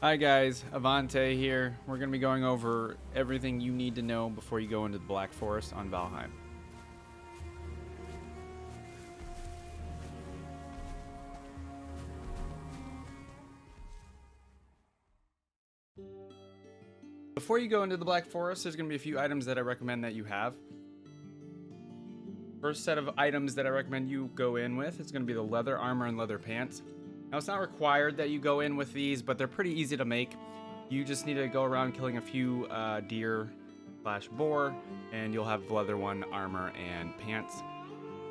Hi guys, Avante here. We're going to be going over everything you need to know before you go into the Black Forest on Valheim. Before you go into the Black Forest, there's going to be a few items that I recommend that you have. First set of items that I recommend you go in with is going to be the leather armor and leather pants. Now, it's not required that you go in with these, but they're pretty easy to make. You just need to go around killing a few deer/boar, and you'll have leather 1 armor and pants.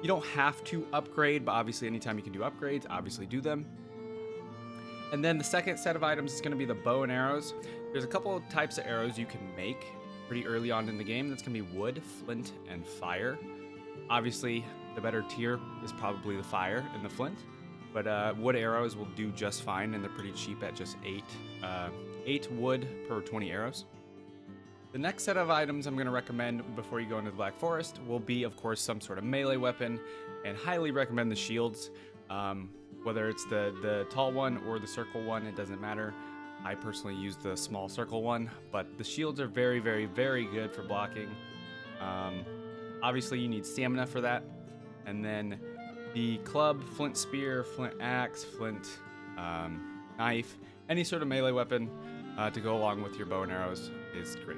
You don't have to upgrade, but obviously anytime you can do upgrades, obviously do them. And then the second set of items is going to be the bow and arrows. There's a couple of types of arrows you can make pretty early on in the game. That's going to be wood, flint, and fire. Obviously, the better tier is probably the fire and the flint. But wood arrows will do just fine, and they're pretty cheap at just 8 wood per 20 arrows. The next set of items I'm going to recommend before you go into the Black Forest will be, of course, some sort of melee weapon, and highly recommend the shields. Whether it's the tall one or the circle one, it doesn't matter. I personally use the small circle one, but the shields are very, very, very good for blocking. Obviously, you need stamina for that. And then the club, flint spear, flint axe, flint knife, any sort of melee weapon to go along with your bow and arrows is great.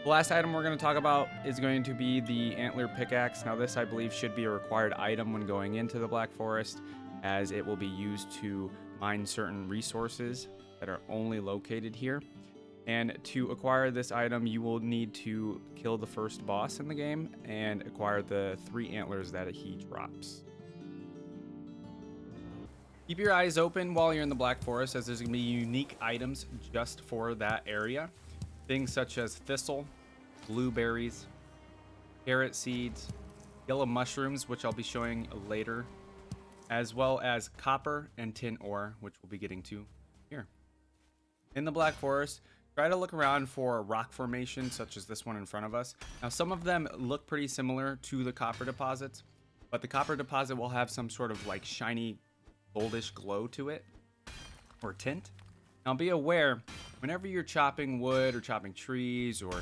The last item we're going to talk about is going to be the antler pickaxe. Now this, I believe, should be a required item when going into the Black Forest, as it will be used to mine certain resources that are only located here. And to acquire this item, you will need to kill the first boss in the game and acquire the 3 antlers that he drops. Keep your eyes open while you're in the Black Forest, as there's going to be unique items just for that area. Things such as thistle, blueberries, carrot seeds, yellow mushrooms, which I'll be showing later, as well as copper and tin ore, which we'll be getting to here. In the Black Forest, try to look around for rock formations such as this one in front of us. Now, some of them look pretty similar to the copper deposits, but the copper deposit will have some sort of like shiny goldish glow to it, or tint. Now be aware, whenever you're chopping wood or chopping trees or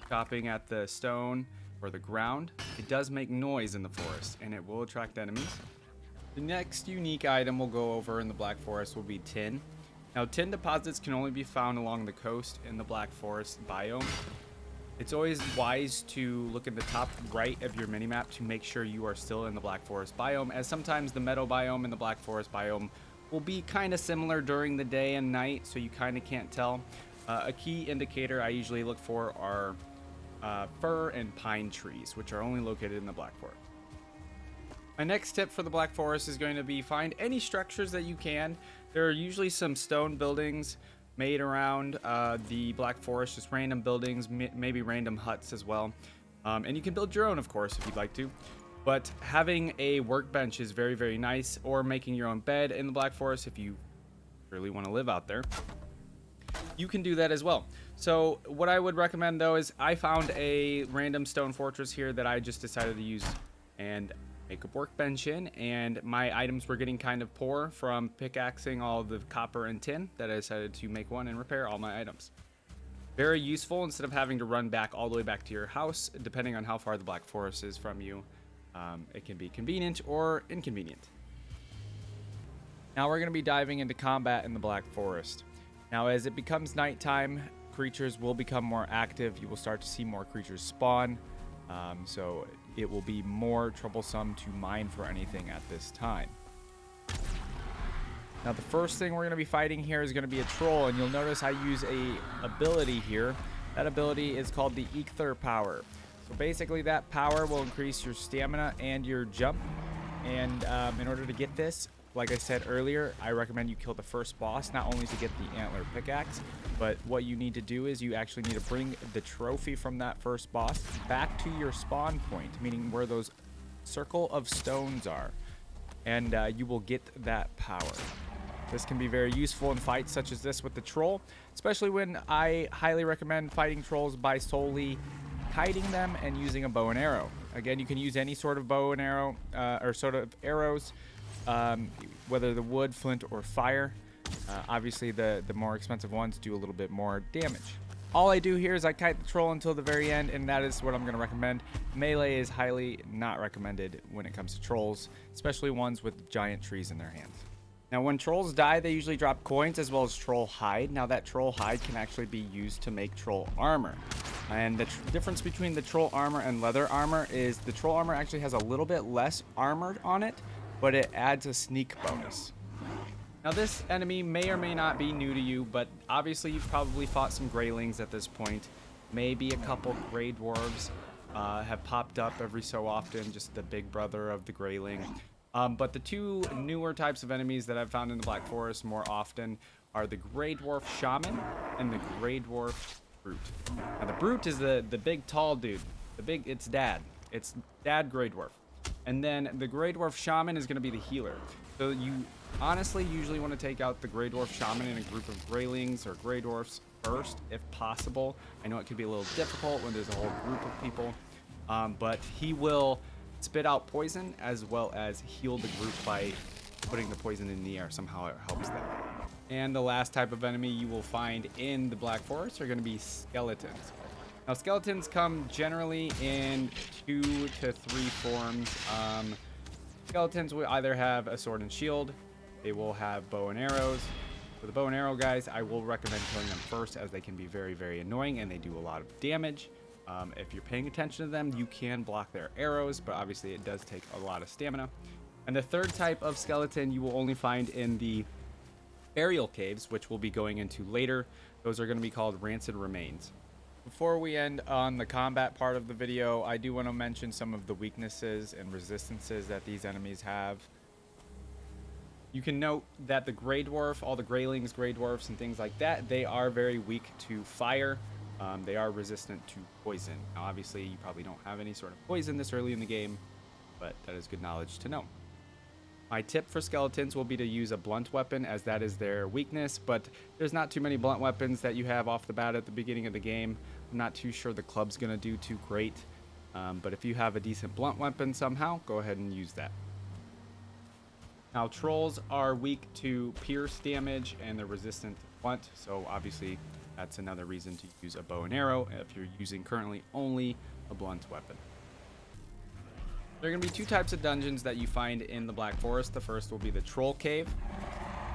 chopping at the stone or the ground, it does make noise in the forest and it will attract enemies. The next unique item we'll go over in the Black Forest will be tin. Now, tin deposits can only be found along the coast in the Black Forest biome. It's always wise to look in the top right of your minimap to make sure you are still in the Black Forest biome, as sometimes the meadow biome and the Black Forest biome will be kind of similar during the day and night, so you kind of can't tell. A key indicator I usually look for are fir and pine trees, which are only located in the Black Forest. My next tip for the Black Forest is going to be find any structures that you can. There are usually some stone buildings made around the Black Forest, just random buildings, maybe random huts as well. And you can build your own, of course, if you'd like to. But having a workbench is very, very nice, or making your own bed in the Black Forest if you really want to live out there. You can do that as well. So what I would recommend, though, is I found a random stone fortress here that I just decided to use and make a workbench in, and my items were getting kind of poor from pickaxing all the copper and tin that I decided to make one and repair all my items. Very useful instead of having to run back all the way back to your house, depending on how far the Black Forest is from you. It can be convenient or inconvenient. Now we're going to be diving into combat in the Black Forest. Now, as it becomes nighttime, creatures will become more active. You will start to see more creatures spawn. So it will be more troublesome to mine for anything at this time. Now, the first thing we're going to be fighting here is going to be a troll, and you'll notice I use a ability here. That ability is called the Ether Power. So basically, that power will increase your stamina and your jump. And in order to get this, like I said earlier, I recommend you kill the first boss, not only to get the antler pickaxe, but what you need to do is you actually need to bring the trophy from that first boss back to your spawn point, meaning where those circle of stones are, and you will get that power. This can be very useful in fights such as this with the troll, especially when I highly recommend fighting trolls by solely kiting them and using a bow and arrow. Again, you can use any sort of bow and arrow or sort of arrows, whether the wood, flint, or fire. Obviously, the more expensive ones do a little bit more damage. All I do here is I kite the troll until the very end, and that is what I'm going to recommend. Melee is highly not recommended when it comes to trolls, especially ones with giant trees in their hands. Now, when trolls die, they usually drop coins as well as troll hide. Now, that troll hide can actually be used to make troll armor. And the difference between the troll armor and leather armor is the troll armor actually has a little bit less armor on it, but it adds a sneak bonus. Now, this enemy may or may not be new to you, but obviously you've probably fought some greylings at this point. Maybe a couple gray dwarves have popped up every so often, just the big brother of the greyling. But the two newer types of enemies that I've found in the Black Forest more often are the Grey Dwarf Shaman and the Grey Dwarf Brute. Now, the Brute is the big tall dude. It's Dad. It's Dad Grey Dwarf. And then the Grey Dwarf Shaman is going to be the healer. So you honestly usually want to take out the Grey Dwarf Shaman in a group of Greylings or Grey Dwarfs first, if possible. I know it could be a little difficult when there's a whole group of people, but he will spit out poison as well as heal the group by putting the poison in the air. Somehow it helps them. And the last type of enemy you will find in the Black Forest are going to be skeletons. Now, skeletons come generally in 2 to 3 forms. Skeletons will either have a sword and shield. They will have bow and arrows. For the bow and arrow guys, I will recommend killing them first, as they can be very, very annoying and they do a lot of damage. If you're paying attention to them, you can block their arrows, but obviously it does take a lot of stamina. And the third type of skeleton you will only find in the burial caves, which we'll be going into later. Those are going to be called rancid remains. Before we end on the combat part of the video, I do want to mention some of the weaknesses and resistances that these enemies have. You can note that the Grey Dwarf, all the Greylings, Grey Dwarfs, and things like that, they are very weak to fire. They are resistant to poison. Now, obviously, you probably don't have any sort of poison this early in the game, but that is good knowledge to know. My tip for skeletons will be to use a blunt weapon, as that is their weakness, but there's not too many blunt weapons that you have off the bat at the beginning of the game. I'm not too sure the club's going to do too great, but if you have a decent blunt weapon somehow, go ahead and use that. Now, trolls are weak to pierce damage, and they're resistant to blunt, so obviously that's another reason to use a bow and arrow if you're using currently only a blunt weapon. There are going to be two types of dungeons that you find in the Black Forest. The first will be the Troll Cave.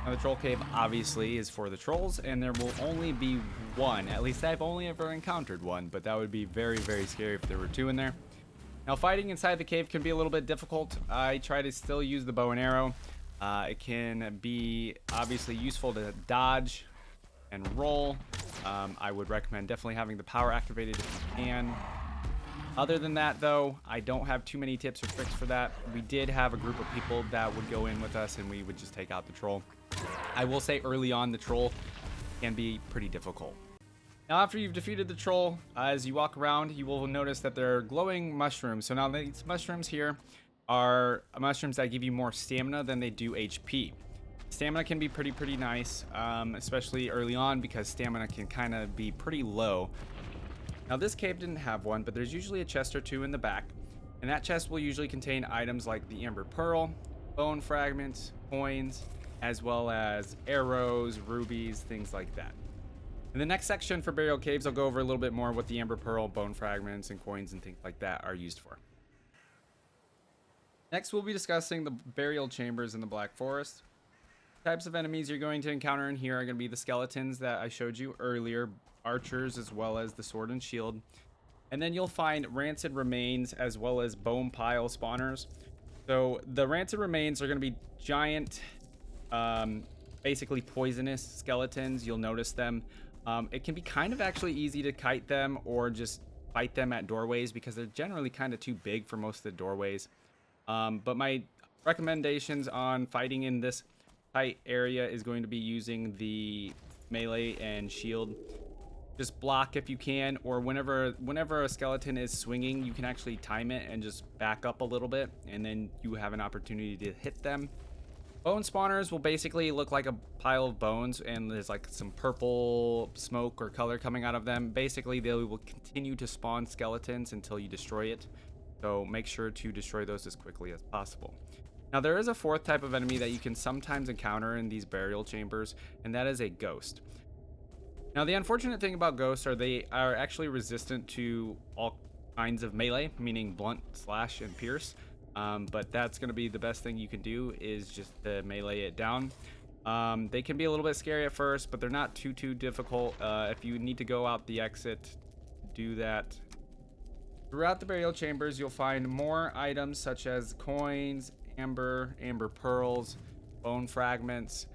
Now, the Troll Cave obviously is for the trolls, and there will only be one. At least I've only ever encountered one, but that would be very, very scary if there were two in there. Now, fighting inside the cave can be a little bit difficult. I try to still use the bow and arrow. It can be obviously useful to dodge and roll. I would recommend definitely having the power activated if you can. Other than that, though, I don't have too many tips or tricks for that. We did have a group of people that would go in with us, and we would just take out the troll. I will say early on, the troll can be pretty difficult. Now, after you've defeated the troll, as you walk around, you will notice that there are glowing mushrooms. So now these mushrooms here are mushrooms that give you more stamina than they do HP. Stamina can be pretty nice, especially early on, because stamina can kind of be pretty low. Now, this cave didn't have one, but there's usually a chest or two in the back, and that chest will usually contain items like the Amber Pearl, bone fragments, coins, as well as arrows, rubies, things like that. In the next section for burial caves, I'll go over a little bit more what the Amber Pearl, bone fragments, and coins and things like that are used for. Next, we'll be discussing the burial chambers in the Black Forest. Types of enemies you're going to encounter in here are going to be the skeletons that I showed you earlier, archers, as well as the sword and shield. And then you'll find rancid remains as well as bone pile spawners. So the rancid remains are going to be giant, basically poisonous skeletons. You'll notice them. It can be kind of actually easy to kite them or just fight them at doorways, because they're generally kind of too big for most of the doorways. But my recommendations on fighting in this tight area is going to be using the melee and shield. Just block if you can, or whenever a skeleton is swinging, you can actually time it and just back up a little bit, and then you have an opportunity to hit them. Bone spawners will basically look like a pile of bones, and there's like some purple smoke or color coming out of them. Basically, they will continue to spawn skeletons until you destroy it, so make sure to destroy those as quickly as possible. Now there is a fourth type of enemy that you can sometimes encounter in these burial chambers, and that is a ghost. Now the unfortunate thing about ghosts are they are actually resistant to all kinds of melee, meaning blunt, slash, and pierce. But that's going to be the best thing you can do is just to melee it down. They can be a little bit scary at first, but they're not too difficult. If you need to go out the exit, do that. Throughout the burial chambers, you'll find more items such as coins, amber pearls, bone fragments,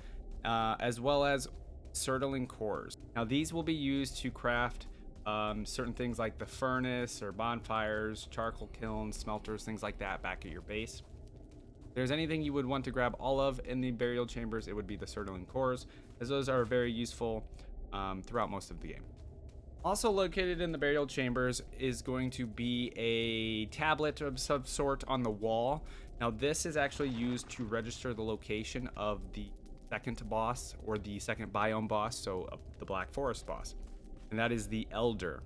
as well as certain cores. Now these will be used to craft certain things like the furnace or bonfires, charcoal kilns, smelters, things like that back at your base. If there's anything you would want to grab all of in the burial chambers, it would be the certain cores, as those are very useful throughout most of the game. Also located in the burial chambers is going to be a tablet of some sort on the wall. Now this is actually used to register the location of the second boss, or the second biome boss, so the Black Forest boss, and that is the Elder.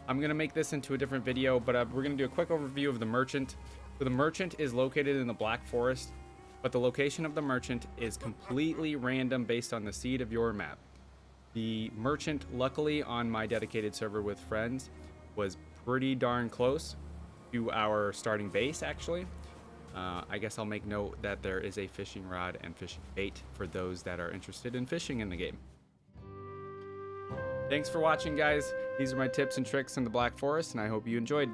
I'm going to make this into a different video, but we're going to do a quick overview of the merchant. So the merchant is located in the Black Forest, but the location of the merchant is completely random based on the seed of your map. The merchant, luckily on my dedicated server with friends, was pretty darn close to our starting base actually. I guess I'll make note that there is a fishing rod and fishing bait for those that are interested in fishing in the game. Thanks for watching, guys. These are my tips and tricks in the Black Forest, and I hope you enjoyed.